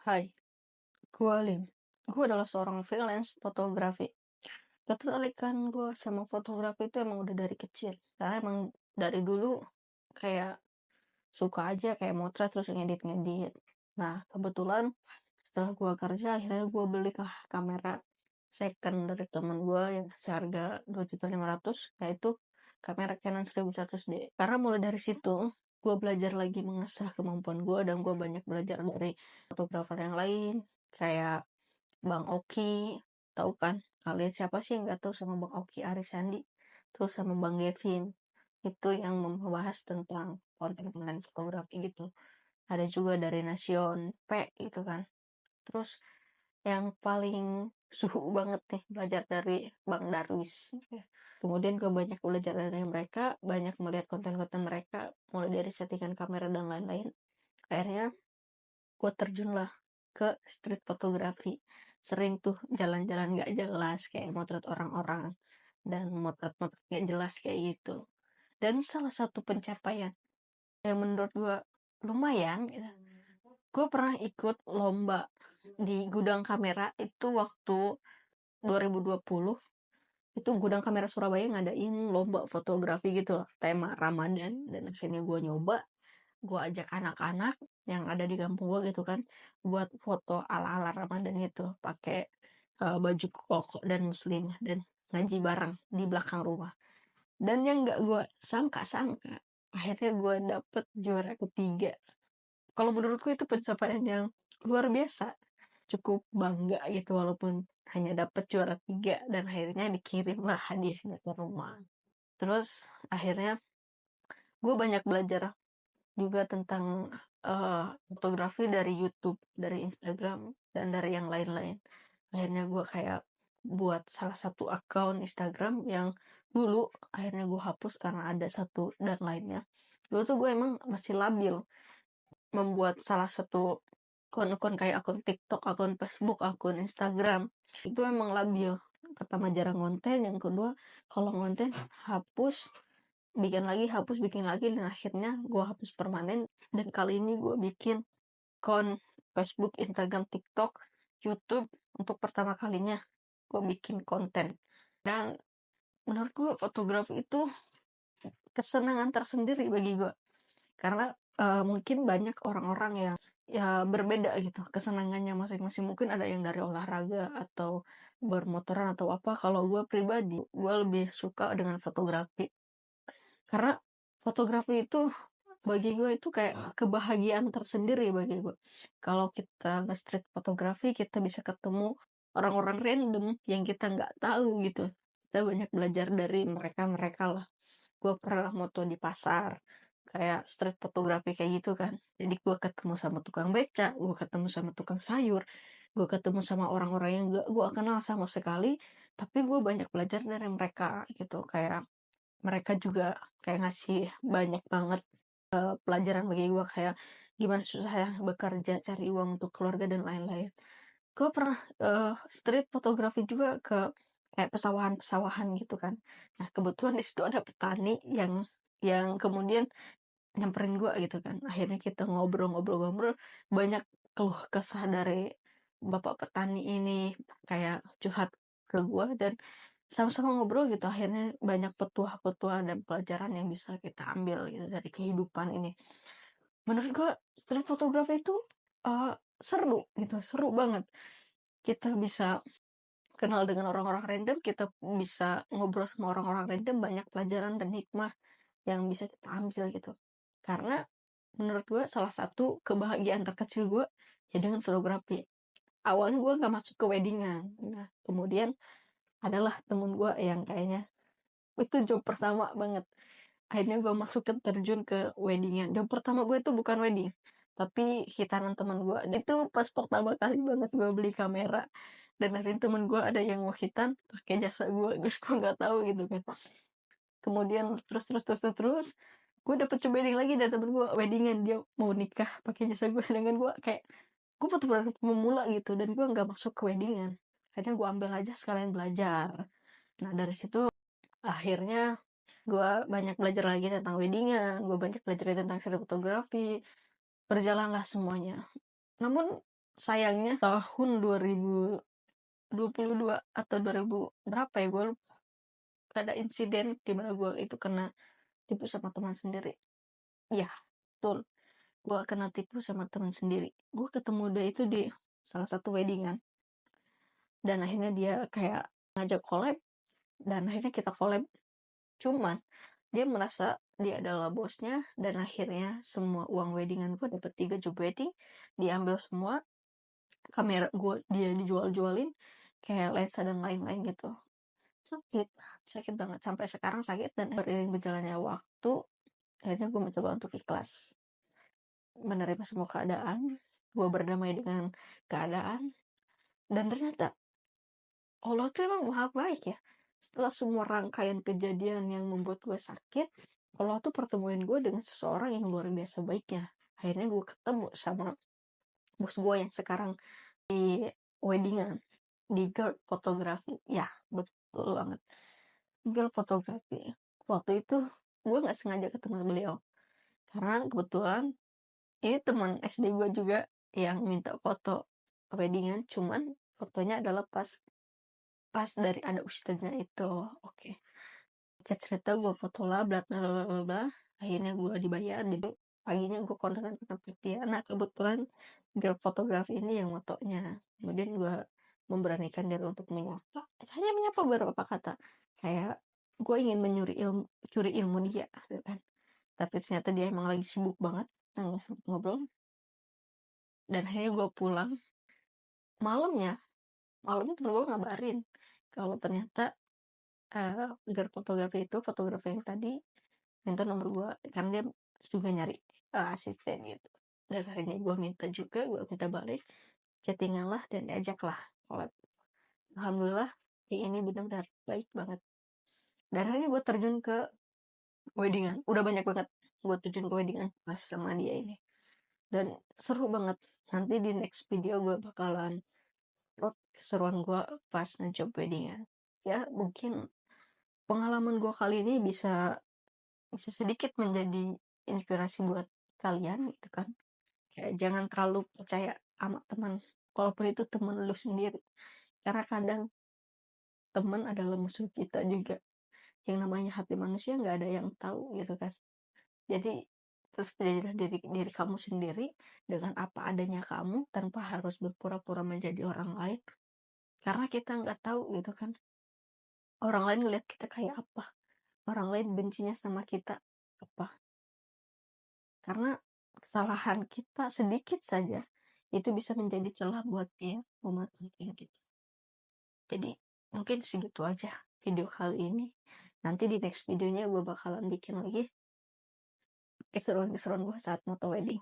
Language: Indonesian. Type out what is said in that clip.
Hai, gue Lim. Gue adalah seorang freelance fotografi. Ketertarikan gue sama fotografi itu emang udah dari kecil. Karena emang dari dulu kayak suka aja kayak motret terus ngedit-ngedit. Nah, kebetulan setelah gue kerja akhirnya gue belilah kamera second dari temen gue yang seharga 2.500.000, yaitu kamera Canon 1100D. Karena mulai dari situ gue belajar lagi mengasah kemampuan gue, dan gue banyak belajar dari fotografer yang lain kayak Bang Oki. Tahu kan, kalian siapa sih yang nggak tahu sama Bang Oki Arisandi, terus sama Bang Gavin, itu yang membahas tentang konten-konten fotografi gitu. Ada juga dari Nasion P gitu kan. Terus yang paling suhu banget nih belajar dari Bang Darwis. Kemudian gue banyak belajar dari mereka, banyak melihat konten-konten mereka, mulai dari settingan kamera dan lain-lain. Akhirnya gue terjunlah ke street photography. Sering tuh jalan-jalan gak jelas kayak motret orang-orang dan motret-motret gak jelas kayak gitu. Dan salah satu pencapaian yang menurut gue lumayan gitu, gue pernah ikut lomba di gudang kamera itu waktu 2020. Itu gudang kamera Surabaya ngadain lomba fotografi gitu loh, tema Ramadan. Dan akhirnya gue nyoba, gue ajak anak-anak yang ada di kampung gue gitu kan, buat foto ala-ala Ramadan gitu, pakai baju koko dan muslimah, dan ngaji bareng di belakang rumah. Dan yang gak gue sangka-sangka, akhirnya gue dapet juara ketiga. Kalau menurutku itu pencapaian yang luar biasa, cukup bangga gitu, walaupun hanya dapet juara 3, dan akhirnya dikirimlah hadiahnya ke rumah. Terus akhirnya gue banyak belajar juga tentang fotografi dari YouTube, dari Instagram, dan dari yang lain-lain. Akhirnya gue kayak buat salah satu akun Instagram yang dulu akhirnya gue hapus karena ada satu dan lainnya. Dulu tuh gue emang masih labil membuat salah satu akun-akun kayak akun TikTok, akun Facebook, akun Instagram. Itu emang labil. Pertama jarang konten, yang kedua kalau konten hapus, bikin lagi, hapus, bikin lagi, dan akhirnya gue hapus permanen. Dan kali ini gue bikin akun Facebook, Instagram, TikTok, YouTube untuk pertama kalinya gue bikin konten. Dan menurut gue fotografi itu kesenangan tersendiri bagi gue, karena mungkin banyak orang-orang yang ya berbeda gitu kesenangannya masing-masing. Mungkin ada yang dari olahraga atau bermotoran atau apa. Kalau gue pribadi, gue lebih suka dengan fotografi, karena fotografi itu bagi gue itu kayak kebahagiaan tersendiri bagi gue. Kalau kita nge-street fotografi, kita bisa ketemu orang-orang random yang kita nggak tahu gitu. Kita banyak belajar dari mereka-mereka lah. Gue pernah moto di pasar, kayak street fotografi kayak gitu kan. Jadi gue ketemu sama tukang beca, gue ketemu sama tukang sayur, gue ketemu sama orang-orang yang gak gue kenal sama sekali, tapi gue banyak belajar dari mereka gitu. Kayak mereka juga kayak ngasih banyak banget pelajaran bagi gue, kayak gimana susah ya bekerja cari uang untuk keluarga dan lain-lain. Gue pernah street fotografi juga ke kayak pesawahan-pesawahan gitu kan. Nah, kebetulan di situ ada petani yang kemudian nyamperin gue gitu kan. Akhirnya kita ngobrol-ngobrol-ngobrol, banyak keluh kesah dari bapak petani ini, kayak curhat ke gue, dan sama-sama ngobrol gitu. Akhirnya banyak petuah-petuah dan pelajaran yang bisa kita ambil gitu dari kehidupan ini. Menurut gue street photography itu seru gitu, seru banget. Kita bisa kenal dengan orang-orang random, kita bisa ngobrol sama orang-orang random, banyak pelajaran dan hikmah yang bisa kita ambil gitu. Karena menurut gue salah satu kebahagiaan terkecil gue ya dengan fotografi. Awalnya gue gak masuk ke weddingan. Nah, kemudian adalah temen gue yang kayaknya itu job pertama banget. Akhirnya gue masuk ke terjun ke weddingan. Job pertama gue itu bukan wedding, tapi hitanan temen gue. Dan itu pas pertama kali banget gue beli kamera, dan dari temen gue ada yang mau hitan pakai jasa gue, gue nggak tahu gitu kan. Kemudian terus gue dapet job wedding lagi dari temen gue, weddingan, dia mau nikah pakai jasa gue. Sedangkan gue kayak gue betul-betul pemula gitu, dan gue nggak masuk ke weddingan. Akhirnya gue ambil aja sekalian belajar. Nah, dari situ akhirnya gue banyak belajar lagi tentang weddingan, gue banyak belajar tentang fotografi, berjalanlah semuanya. Namun sayangnya tahun 2022 atau 2000 berapa ya, gue lupa, ada insiden di mana gue itu kena tipu sama teman sendiri. Iya, betul, gue kena tipu sama teman sendiri. Gue ketemu dia itu di salah satu weddingan, dan akhirnya dia kayak ngajak collab, dan akhirnya kita collab. Cuman dia merasa dia adalah bosnya, dan akhirnya semua uang weddingan gue dapet 3 job wedding diambil semua, kamera gue dia dijual-jualin kayak lensa dan lain-lain gitu. Sakit banget sampai sekarang, sakit. Dan beriring berjalannya waktu, akhirnya gue mencoba untuk ikhlas, menerima semua keadaan. Gue berdamai dengan keadaan, dan ternyata Allah tuh emang maha baik ya. Setelah semua rangkaian kejadian yang membuat gue sakit, Allah tuh pertemuin gue dengan seseorang yang luar biasa baiknya. Akhirnya gue ketemu sama bos gue yang sekarang di weddingan, di girl fotografi. Ya, betul banget, girl fotografi. Waktu itu gue nggak sengaja ketemu beliau, karena kebetulan ini teman SD gue juga yang minta foto weddingan. Cuman fotonya adalah pas dari ada ustadznya itu. Oke. Kayak cerita, gue foto lah, bla bla bla bla bla. Akhirnya gue dibayar. Jadi paginya gue kontak dengan dia. Nah, kebetulan girl fotografi ini yang fotonya. Kemudian gue memberanikan diri untuk menyapa. Hanya menyapa beberapa kata. Kayak gue ingin curi ilmu dia, gitu kan. Tapi ternyata dia emang lagi sibuk banget, nggak sempet ngobrol. Dan akhirnya gue pulang. Malamnya temen gue ngabarin kalau ternyata girl fotografi itu, fotografer yang tadi, minta nomor gue, karena dia juga nyari asisten gitu. Dan akhirnya gue minta balik, chattingan lah, dan diajak lah collab. Alhamdulillah, ini benar-benar baik banget. Dan akhirnya gue terjun ke weddingan. Udah banyak banget gue terjun ke weddingan pas sama dia ini, dan seru banget. Nanti di next video gue bakalan upload keseruan gue pas ngejob weddingan. Ya, mungkin pengalaman gue kali ini bisa sedikit menjadi inspirasi buat kalian gitu kan. Kayak jangan terlalu percaya sama teman, walaupun itu teman lu sendiri, karena kadang teman adalah musuh kita juga. Yang namanya hati manusia nggak ada yang tahu gitu kan. Jadi terus jadilah diri kamu sendiri dengan apa adanya kamu, tanpa harus berpura-pura menjadi orang lain, karena kita nggak tahu gitu kan orang lain ngeliat kita kayak apa, orang lain bencinya sama kita apa. Karena kesalahan kita sedikit saja itu bisa menjadi celah buat dia memanfaatkan kita. Jadi mungkin segitu aja video kali ini. Nanti di next videonya gue bakalan bikin lagi keseruan-keseruan gue saat moto wedding.